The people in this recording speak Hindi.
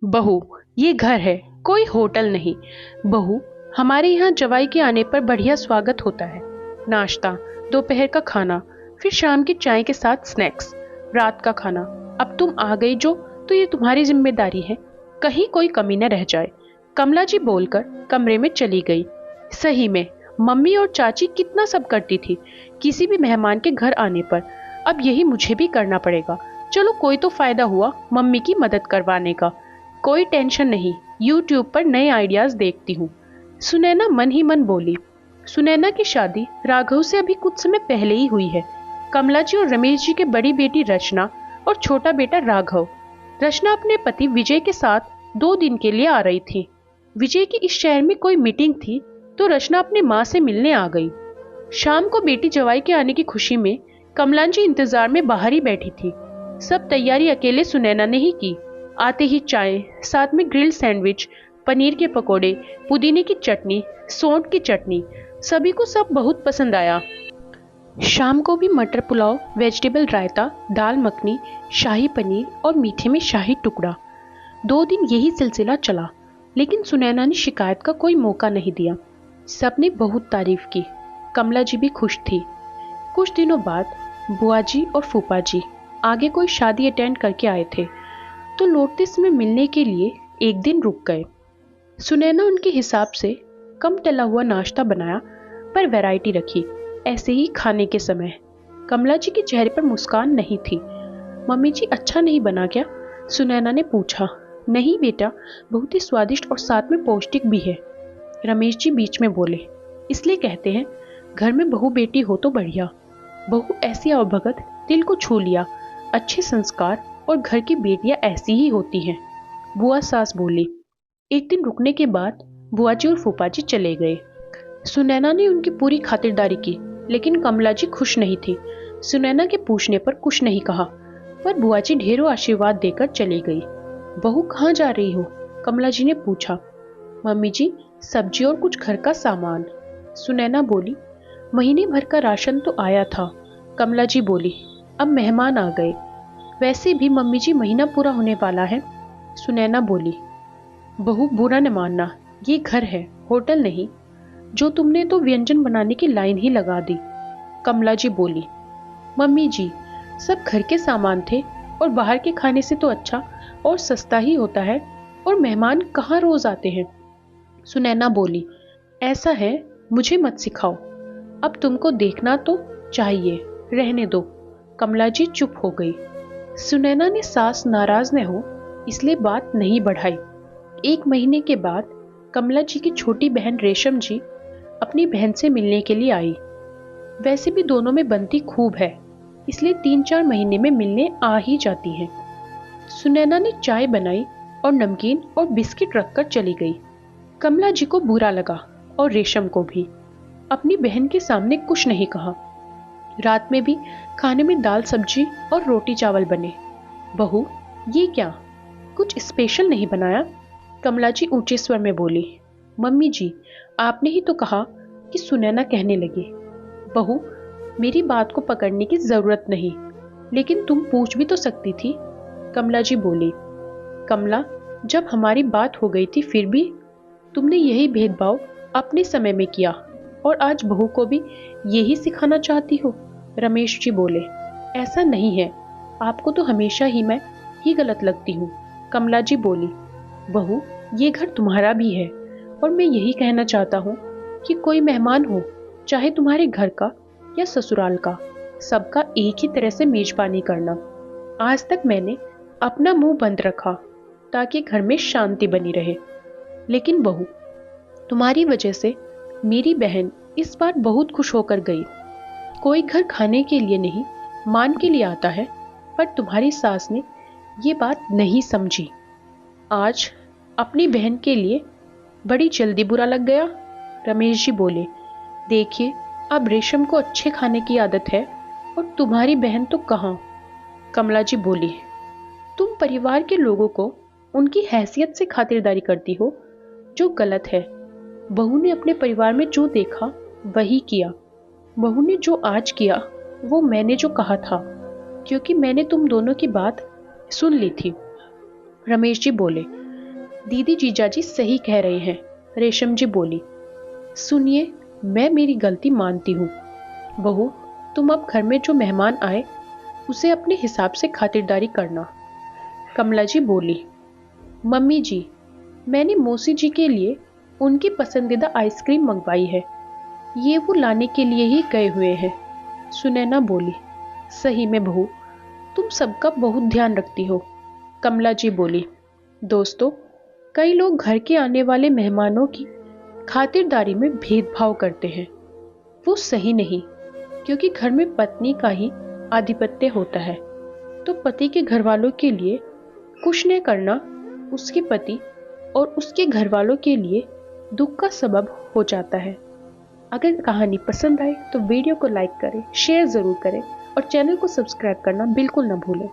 बहू, ये घर है, कोई होटल नहीं। बहू, हमारे यहाँ जवाई के आने पर बढ़िया स्वागत होता है। नाश्ता, दोपहर का खाना, फिर शाम की चाय के साथ स्नैक्स, रात का खाना। अब तुम आ गई जो, तो ये तुम्हारी जिम्मेदारी है, कहीं कोई कमी न रह जाए। कमला जी बोलकर कमरे में चली गई। सही में मम्मी और चाची कितना सब करती थी किसी भी मेहमान के घर आने पर। अब यही मुझे भी करना पड़ेगा। चलो, कोई तो फायदा हुआ मम्मी की मदद करवाने का। कोई टेंशन नहीं, यूट्यूब पर नए आइडियाज देखती हूँ। सुनैना मन ही मन बोली। सुनैना की शादी राघव से अभी कुछ समय पहले ही हुई है। कमला जी और रमेश जी के बड़ी बेटी रचना और छोटा बेटा राघव। रचना अपने पति विजय के साथ 2 दिन के लिए आ रही थी। विजय की इस शहर में कोई मीटिंग थी, तो रचना अपनी माँ से मिलने आ गई। शाम को बेटी जवाई के आने की खुशी में कमला जी इंतजार में बाहर ही बैठी थी। सब तैयारी अकेले सुनैना ने ही की। आते ही चाय, साथ में ग्रिल्ड सैंडविच, पनीर के पकोड़े, पुदीने की चटनी, सौंठ की चटनी, सभी को सब बहुत पसंद आया। शाम को भी मटर पुलाव, वेजिटेबल रायता, दाल मखनी, शाही पनीर और मीठे में शाही टुकड़ा। 2 दिन यही सिलसिला चला, लेकिन सुनैना ने शिकायत का कोई मौका नहीं दिया। सबने बहुत तारीफ की। कमला जी भी खुश थी। कुछ दिनों बाद बुआ जी और फूफा जी आगे कोई शादी अटेंड करके आए थे, तो लौटते समय मिलने के लिए एक दिन रुक गए। सुनैना उनके हिसाब से कम तला हुआ नाश्ता बनाया, पर वैरायटी रखी। ऐसे ही खाने के समय कमला जी के चेहरे पर मुस्कान नहीं थी। मम्मी जी, अच्छा नहीं बना क्या? सुनैना ने पूछा। नहीं बेटा, बहुत ही स्वादिष्ट और साथ में पौष्टिक भी है। रमेश जी बीच में बोले। इसलिए कहते हैं घर में बहू बेटी हो तो बढ़िया। बहू ऐसी अवभगत, दिल को छू लिया। अच्छे संस्कार और घर की बेटियां ऐसी ही होती हैं, बुआ सास बोली। एक दिन रुकने के बाद बुआ जी और फूफा जी चले गए। सुनैना ने उनकी पूरी खातिरदारी की, लेकिन कमला जी खुश नहीं थी। सुनैना के पूछने पर कुछ नहीं कहा, पर बुआ जी ढेरों आशीर्वाद देकर चली गई। बहू, कहाँ जा रही हो? कमला जी ने पूछा। मम्मी जी, सब्जी और कुछ घर का सामान। सुनैना बोली। महीने भर का राशन तो आया था। कमला जी बोली। अब मेहमान आ गए। वैसे भी मम्मी जी, महीना पूरा होने वाला है। सुनैना बोली। बहू, बुरा न मानना, ये घर है, होटल नहीं। जो तुमने तो व्यंजन बनाने की लाइन ही लगा दी। कमला जी बोली। मम्मी जी, सब घर के सामान थे, और बाहर के खाने से तो अच्छा और सस्ता ही होता है, और मेहमान कहाँ रोज आते हैं। सुनैना बोली। ऐसा है, मुझे मत सिखाओ। अब तुमको देखना तो चाहिए, रहने दो। कमला जी चुप हो गई। सुनैना ने सास नाराज न हो इसलिए बात नहीं बढ़ाई। 1 महीने के बाद कमला जी की छोटी बहन रेशम जी अपनी बहन से मिलने के लिए आई। वैसे भी दोनों में बनती खूब है, इसलिए 3-4 महीने में मिलने आ ही जाती हैं। सुनैना ने चाय बनाई और नमकीन और बिस्किट रखकर चली गई। कमला जी को बुरा लगा, और रेशम को भी। अपनी बहन के सामने कुछ नहीं कहा। रात में भी खाने में दाल सब्जी और रोटी चावल बने। बहू, ये क्या, कुछ स्पेशल नहीं बनाया? कमला जी ऊंचे स्वर में बोली। मम्मी जी, आपने ही तो कहा कि सुनैना कहने लगी। बहू, मेरी बात को पकड़ने की जरूरत नहीं, लेकिन तुम पूछ भी तो सकती थी। कमला जी बोली। कमला, जब हमारी बात हो गई थी फिर भी तुमने यही भेदभाव अपने समय में किया, और आज बहू को भी यही सिखाना चाहती हो। रमेश जी बोले। ऐसा नहीं है, आपको तो हमेशा ही मैं ही गलत लगती हूँ। कमला जी बोली। बहू, ये घर तुम्हारा भी है, और मैं यही कहना चाहता हूँ कि कोई मेहमान हो, चाहे तुम्हारे घर का या ससुराल का, सबका एक ही तरह से मेजबानी करना। आज तक मैंने अपना मुंह बंद रखा ताकि घर में शांति बनी रहे, लेकिन बहू, तुम्हारी वजह से मेरी बहन इस बार बहुत खुश होकर गई। कोई घर खाने के लिए नहीं, मान के लिए आता है, पर तुम्हारी सास ने ये बात नहीं समझी। आज अपनी बहन के लिए बड़ी जल्दी बुरा लग गया। रमेश जी बोले। देखिए, अब रेशम को अच्छे खाने की आदत है, और तुम्हारी बहन तो कहाँ। कमला जी बोली। तुम परिवार के लोगों को उनकी हैसियत से खातिरदारी करती हो, जो गलत है। बहू ने अपने परिवार में जो देखा वही किया। बहू ने जो आज किया वो मैंने जो कहा था, क्योंकि मैंने तुम दोनों की बात सुन ली थी। रमेश जी बोले। दीदी जीजाजी सही कह रहे हैं, रेशम जी बोली। सुनिए, मैं मेरी गलती मानती हूँ। बहू, तुम अब घर में जो मेहमान आए उसे अपने हिसाब से खातिरदारी करना। कमला जी बोली। मम्मी जी, मैंने मौसी जी के लिए उनकी पसंदीदा आइसक्रीम मंगवाई है, ये वो लाने के लिए ही गए हुए हैं। सुनैना बोली। सही में बहू, तुम सबका बहुत ध्यान रखती हो। कमला जी बोली। दोस्तों, कई लोग घर के आने वाले मेहमानों की खातिरदारी में भेदभाव करते हैं। वो सही नहीं, क्योंकि घर में पत्नी का ही आधिपत्य होता है। तो पति के घर वालों के लिए कुछ न करना उसके पति और उसके घर वालों के लिए दुख का सबब हो जाता है। अगर कहानी पसंद आए तो वीडियो को लाइक करें, शेयर ज़रूर करें और चैनल को सब्सक्राइब करना बिल्कुल ना भूलें।